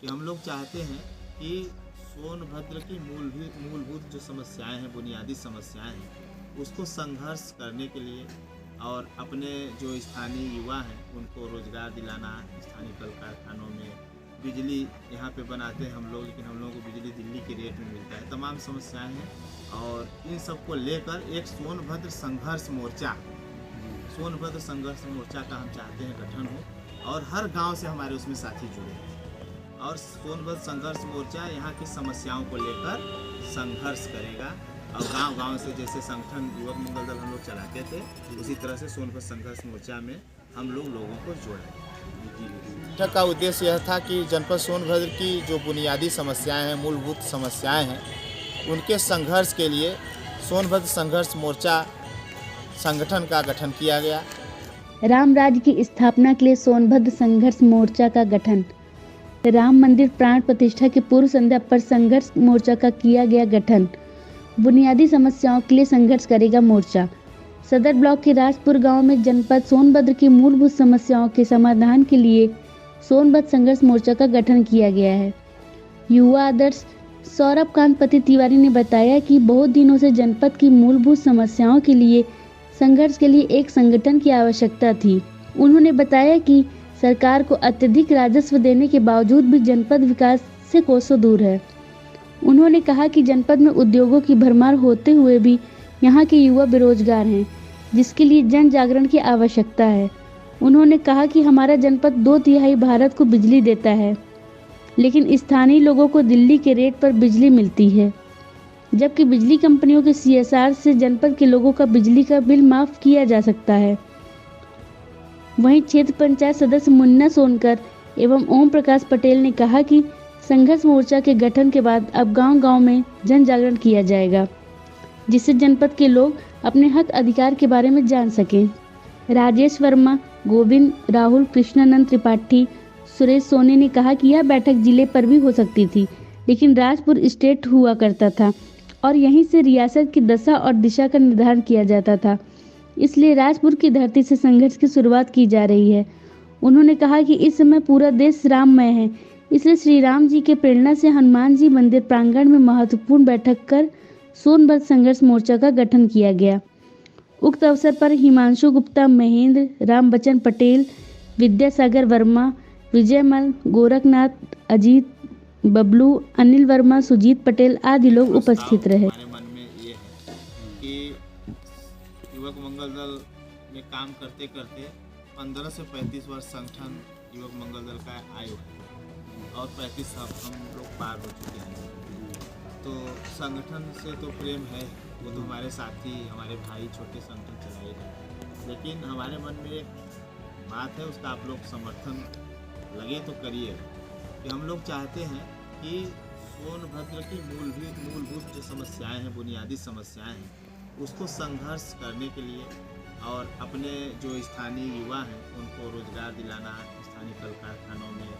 कि हम लोग चाहते हैं कि सोनभद्र की मूलभूत जो समस्याएं हैं, बुनियादी समस्याएं हैं, उसको संघर्ष करने के लिए और अपने जो स्थानीय युवा हैं उनको रोज़गार दिलाना, स्थानीय कल कारखानों में बिजली यहाँ पे बनाते हैं हम लोग, लेकिन हम लोगों को बिजली दिल्ली के रेट में मिलता है। तमाम समस्याएं हैं और इन सब को लेकर एक सोनभद्र संघर्ष मोर्चा का हम चाहते हैं गठन हो और हर गांव से हमारे उसमें साथी जुड़े और सोनभद्र संघर्ष मोर्चा यहाँ की समस्याओं को लेकर संघर्ष करेगा और गांव-गांव से जैसे संगठन युवक मंगल दल हम लोग चलाते थे, उसी तरह से सोनभद्र संघर्ष मोर्चा में हम लोगों को जोड़ेंगे। बैठक का उद्देश्य यह था कि जनपद सोनभद्र की जो बुनियादी समस्याएं हैं, मूलभूत समस्याएं हैं, उनके संघर्ष के लिए सोनभद्र संघर्ष मोर्चा संगठन का गठन किया गया। राम राज्य की स्थापना के लिए सोनभद्र संघर्ष मोर्चा का गठन। राम मंदिर प्राण प्रतिष्ठा की पूर्व संध्या पर संघर्ष मोर्चा का किया गया गठन। बुनियादी समस्याओं के लिए संघर्ष करेगा मोर्चा। सदर ब्लॉक के राजपुर गांव में जनपद सोनभद्र की मूलभूत समस्याओं के समाधान के लिए सोनभद्र संघर्ष मोर्चा का गठन किया गया है। युवा आदर्श सौरभ कांतपति तिवारी ने बताया कि बहुत दिनों से जनपद की मूलभूत समस्याओं के लिए संघर्ष के लिए एक संगठन की आवश्यकता थी। उन्होंने बताया कि सरकार को अत्यधिक राजस्व देने के बावजूद भी जनपद विकास से कोसों दूर है। उन्होंने कहा कि जनपद में उद्योगों की भरमार होते हुए भी यहाँ के युवा बेरोजगार हैं, जिसके लिए जन जागरण की आवश्यकता है। उन्होंने कहा कि हमारा जनपद 2/3 भारत को बिजली देता है, लेकिन स्थानीय लोगों को दिल्ली के रेट पर बिजली मिलती है, जबकि बिजली कंपनियों के CSR से जनपद के लोगों का बिजली का बिल माफ किया जा सकता है। वहीं क्षेत्र पंचायत सदस्य मुन्ना सोनकर एवं ओम प्रकाश पटेल ने कहा कि संघर्ष मोर्चा के गठन के बाद अब गांव-गांव में जन जागरण किया जाएगा, जिससे जनपद के लोग अपने हक अधिकार के बारे में जान सकें। राजेश वर्मा, गोविंद, राहुल, कृष्णानंद त्रिपाठी, सुरेश सोनी ने कहा कि यह बैठक जिले पर भी हो सकती थी, लेकिन राजपुर स्टेट हुआ करता था और यहीं से रियासत की दशा और दिशा का निर्धारण किया जाता था, इसलिए राजपुर की धरती से संघर्ष की शुरुआत की जा रही है। उन्होंने कहा कि इस समय पूरा देश राममय है, इसलिए श्री राम जी के प्रेरणा से हनुमान जी मंदिर प्रांगण में महत्वपूर्ण बैठक कर सोनभद्र संघर्ष मोर्चा का गठन किया गया। उक्त अवसर पर हिमांशु गुप्ता, महेंद्र, राम बच्चन पटेल, विद्यासागर वर्मा, विजयमल, गोरखनाथ, अजीत, बबलू, अनिल वर्मा, सुजीत पटेल आदि लोग उपस्थित रहे। हमारे मन में ये है कि युवक मंगल दल में काम करते करते 15 से 35 वर्ष संगठन युवक मंगल दल का आयु है और 35 हम लोग पार हो चुके हैं। तो संगठन से तो प्रेम है, वो तो हमारे साथी, हमारे भाई छोटे संगठन चलाए हैं, लेकिन हमारे मन में एक बात है, उसका आप लोग समर्थन लगे तो करिए कि हम लोग चाहते हैं कि सोनभद्र की मूलभूत जो समस्याएं हैं, बुनियादी समस्याएं हैं, उसको संघर्ष करने के लिए और अपने जो स्थानीय युवा हैं उनको रोज़गार दिलाना, स्थानीय कल कारखानों में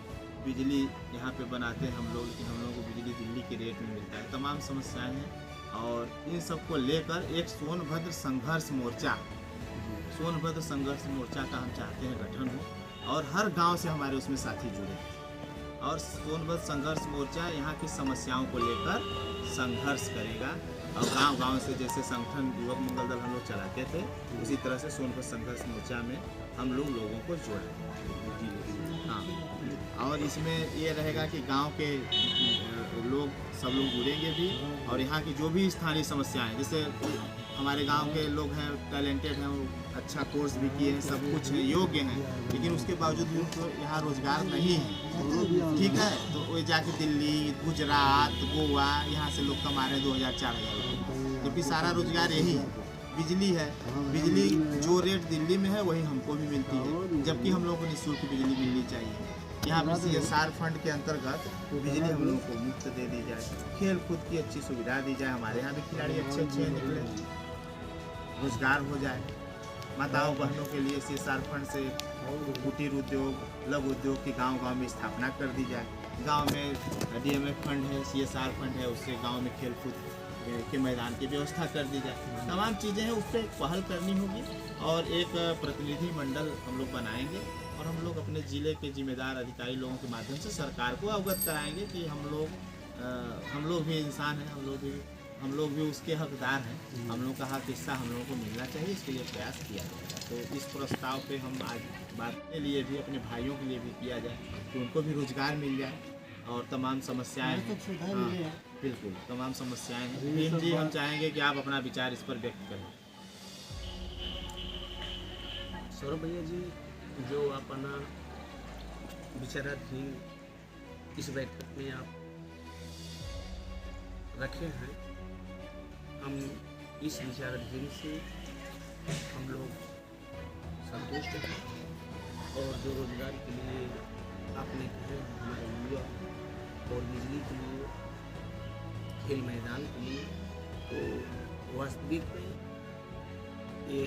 बिजली यहाँ पे बनाते हैं हम लोग, लेकिन हम लोगों को बिजली दिल्ली के रेट में मिलता है। तमाम समस्याएं हैं और इन सब को लेकर एक सोनभद्र संघर्ष मोर्चा का हम चाहते हैं गठन हो और हर गांव से हमारे उसमें साथी जुड़े और सोनभद्र संघर्ष मोर्चा यहाँ की समस्याओं को लेकर संघर्ष करेगा और गांव-गांव से जैसे संगठन युवक मंगल दल हम लोग चलाते थे, उसी तरह से सोनभद्र संघर्ष मोर्चा में हम लोगों को जोड़ेंगे। हाँ, और इसमें ये रहेगा कि गांव के लोग सब लोग जुड़ेंगे भी और यहाँ की जो भी स्थानीय समस्याएं, जैसे हमारे गांव के लोग हैं, टैलेंटेड हैं, अच्छा कोर्स भी किए हैं, सब कुछ है, योग्य हैं, लेकिन उसके बावजूद भी उनको यहाँ रोजगार नहीं है। ठीक है, तो वो जाके दिल्ली, गुजरात, गोवा यहाँ से लोग कमा रहे हैं 2000-4000 रुपये, जबकि सारा रोजगार यही है। बिजली है, बिजली जो रेट दिल्ली में है वही हमको भी मिलती है, जबकि हम लोगों को निःशुल्क बिजली मिलनी चाहिए। यहाँ पर CSR फंड के अंतर्गत बिजली हम लोगों को मुफ्त दे दी जाए, खेल कूद की अच्छी सुविधा दी जाए, हमारे यहाँ भी खिलाड़ी अच्छे निकले, रोजगार हो जाए। माताओं बहनों के लिए CSR फंड से कुटीर उद्योग, लघु उद्योग की गांव-गांव में स्थापना कर दी जाए। गांव में DMF फंड है, CSR फंड है, उससे गांव में खेल कूद के मैदान की व्यवस्था कर दी जाए। तमाम चीज़ें हैं, उस पर पहल करनी होगी और एक प्रतिनिधि मंडल हम लोग बनाएंगे और हम लोग अपने ज़िले के जिम्मेदार अधिकारी लोगों के माध्यम से सरकार को अवगत कराएंगे कि हम लोग भी इंसान हैं, हम लोग भी उसके हकदार हैं। हम लोग का हक हिस्सा हम लोगों को मिलना चाहिए, इसके लिए प्रयास किया जाएगा। तो इस प्रस्ताव पे हम आज बात के लिए भी, अपने भाइयों के लिए भी किया जाए कि उनको भी रोजगार मिल जाए और तमाम समस्याएं हैं। हाँ, बिल्कुल तमाम समस्याएं हैं। भीम जी, हम चाहेंगे कि आप अपना विचार इस पर व्यक्त करें। सौरभ भैया जी, जो अपना विचाराधीन इस बैठक में आप रखे हैं, हम इस विचाराधीन से हम लोग संतुष्ट हैं। और जो रोजगार के लिए आपने कहे हमारे युवा और बिजली के लिए, खेल मैदान के लिए, तो वास्तविक में ये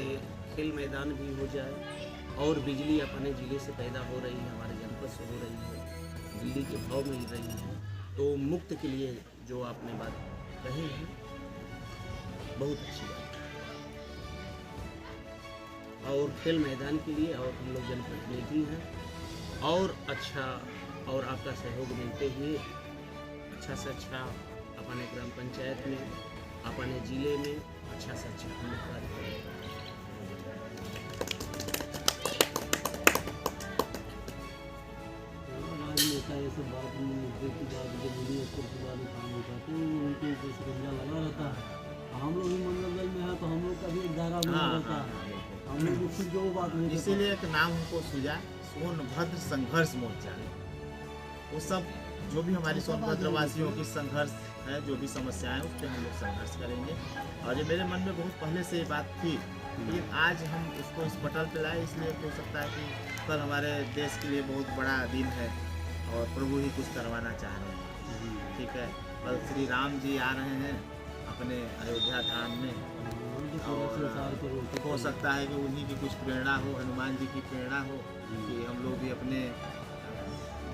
खेल मैदान भी हो जाए और बिजली अपने ज़िले से पैदा हो रही है, हमारे जनपद से हो रही है, बिजली के भाव मिल रही है, तो मुक्त के लिए जो आपने बात कही है बहुत अच्छी बात है। और खेल मैदान के लिए और हम लोग जनप्रतिनिधि हैं और अच्छा और आपका सहयोग मिलते हुए अच्छा से अच्छा अपने ग्राम पंचायत में, अपने ज़िले में अच्छा से अच्छा हम कार्य करेंगे। राजनेता ये सब बात मुद्दे की बात जब मीडिया स्तर की बात काम होता है तो उनके ऊपर शिकंजा लगा रहता है। हम लोग भी मंडल दल में है तो हम लोग का भी एक दायरा बना रहता है। हम लोग खुद जो बात नहीं, इसीलिए एक नाम हमको सूझा, सोनभद्र संघर्ष मोर्चा। वो सब जो भी हमारी सोनभद्र वासियों की संघर्ष है, जो भी समस्याएं हैं, उस पर हम लोग संघर्ष करेंगे। और ये मेरे मन में बहुत पहले से ये बात थी, लेकिन आज हम उसको इस पटल पे लाए, इसलिए हो सकता है कि कल हमारे देश के लिए बहुत बड़ा दिन है और प्रभु ही कुछ करवाना चाह रहे हैं। ठीक है, कल श्री राम जी आ रहे हैं अपने अयोध्या धाम में, और हो सकता है कि उन्हीं की कुछ प्रेरणा हो, हनुमान जी की प्रेरणा हो कि हम लोग भी अपने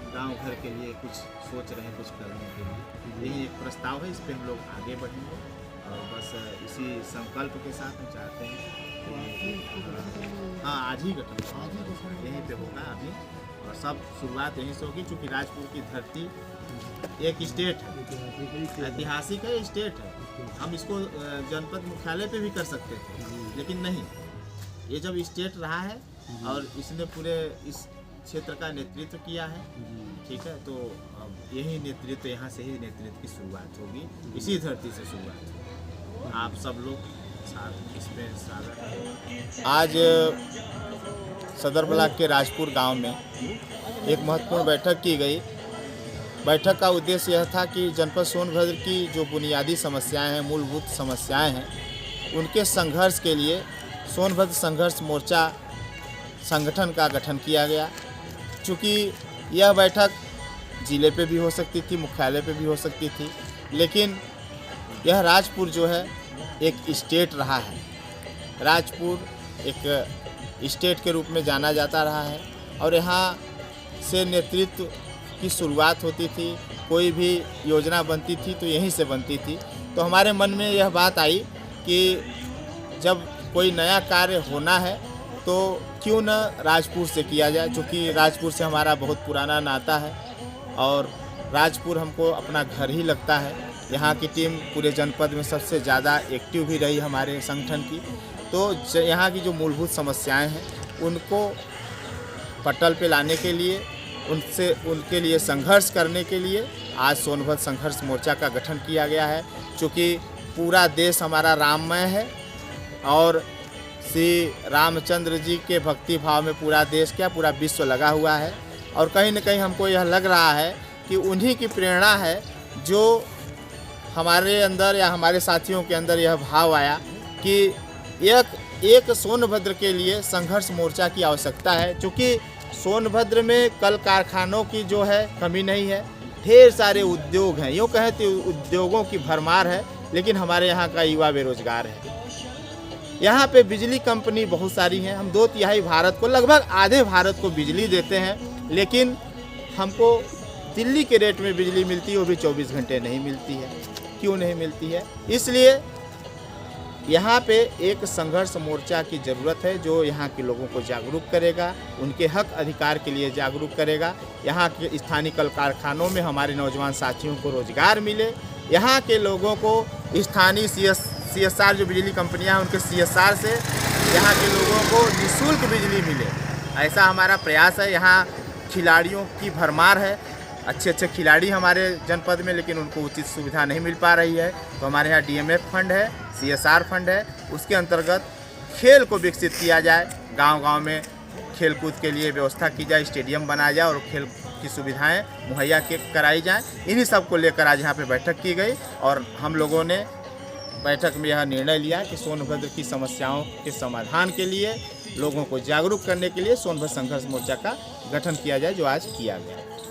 गांव घर के लिए कुछ सोच रहे हैं, कुछ करने के लिए। यही एक प्रस्ताव है, इस पे हम लोग आगे बढ़ेंगे और बस इसी संकल्प के साथ हम चाहते हैं कि हाँ, आज ही गठन यहीं पे होगा अभी, और सब शुरुआत यहीं से होगी। चूँकि राजपुर की धरती एक स्टेट है, ऐतिहासिक है, स्टेट है। हम इसको जनपद मुख्यालय पे भी कर सकते थे, लेकिन नहीं, ये जब स्टेट रहा है और इसने पूरे इस क्षेत्र का नेतृत्व किया है, ठीक है, तो अब यही नेतृत्व, यहाँ से ही नेतृत्व की शुरुआत होगी, इसी धरती से शुरुआत होगी। आप सब लोग साथ इसमें स्वागत है। आज सदर ब्लॉक के राजपुर गांव में एक महत्वपूर्ण बैठक की गई। बैठक का उद्देश्य यह था कि जनपद सोनभद्र की जो बुनियादी समस्याएं हैं, मूलभूत समस्याएं हैं, उनके संघर्ष के लिए सोनभद्र संघर्ष मोर्चा संगठन का गठन किया गया। चूँकि यह बैठक ज़िले पे भी हो सकती थी, मुख्यालय पे भी हो सकती थी, लेकिन यह राजपुर जो है एक स्टेट रहा है। राजपुर एक स्टेट के रूप में जाना जाता रहा है और यहाँ से नेतृत्व की शुरुआत होती थी, कोई भी योजना बनती थी तो यहीं से बनती थी। तो हमारे मन में यह बात आई कि जब कोई नया कार्य होना है तो क्यों न राजपुर से किया जाए, क्योंकि राजपुर से हमारा बहुत पुराना नाता है और राजपुर हमको अपना घर ही लगता है। यहाँ की टीम पूरे जनपद में सबसे ज़्यादा एक्टिव भी रही हमारे संगठन की। तो यहाँ की जो मूलभूत समस्याएं हैं उनको पटल पे लाने के लिए, उनके लिए संघर्ष करने के लिए आज सोनभद्र संघर्ष मोर्चा का गठन किया गया है। क्योंकि पूरा देश हमारा राममय है और श्री रामचंद्र जी के भक्ति भाव में पूरा देश, क्या पूरा विश्व लगा हुआ है। और कहीं न कहीं हमको यह लग रहा है कि उन्हीं की प्रेरणा है जो हमारे अंदर या हमारे साथियों के अंदर यह भाव आया कि एक सोनभद्र के लिए संघर्ष मोर्चा की आवश्यकता है। क्योंकि सोनभद्र में कल कारखानों की जो है कमी नहीं है, ढेर सारे उद्योग हैं, यूँ कहें तो उद्योगों की भरमार है, लेकिन हमारे यहाँ का युवा बेरोजगार है। यहाँ पे बिजली कंपनी बहुत सारी हैं, हम 2/3 भारत को, लगभग आधे भारत को बिजली देते हैं, लेकिन हमको दिल्ली के रेट में बिजली मिलती है, वो भी 24 घंटे नहीं मिलती है। क्यों नहीं मिलती है? इसलिए यहाँ पे एक संघर्ष मोर्चा की ज़रूरत है जो यहाँ के लोगों को जागरूक करेगा, उनके हक अधिकार के लिए जागरूक करेगा। यहाँ के स्थानीय कल कारखानों में हमारे नौजवान साथियों को रोजगार मिले, यहाँ के लोगों को स्थानीय CSR जो बिजली कंपनियाँ हैं उनके CSR से यहाँ के लोगों को निःशुल्क बिजली मिले, ऐसा हमारा प्रयास है। यहाँ खिलाड़ियों की भरमार है, अच्छे खिलाड़ी हमारे जनपद में, लेकिन उनको उचित सुविधा नहीं मिल पा रही है। तो हमारे यहाँ DMF फंड है, CSR फंड है, उसके अंतर्गत खेल को विकसित किया जाए, गांव-गांव में खेल कूद के लिए व्यवस्था की जाए, स्टेडियम बनाया जाए और खेल की सुविधाएं मुहैया कराई जाएं। इन्हीं सब को लेकर आज यहाँ पे बैठक की गई और हम लोगों ने बैठक में यह निर्णय लिया कि सोनभद्र की समस्याओं के समाधान के लिए, लोगों को जागरूक करने के लिए सोनभद्र संघर्ष मोर्चा का गठन किया जाए, जो आज किया गया।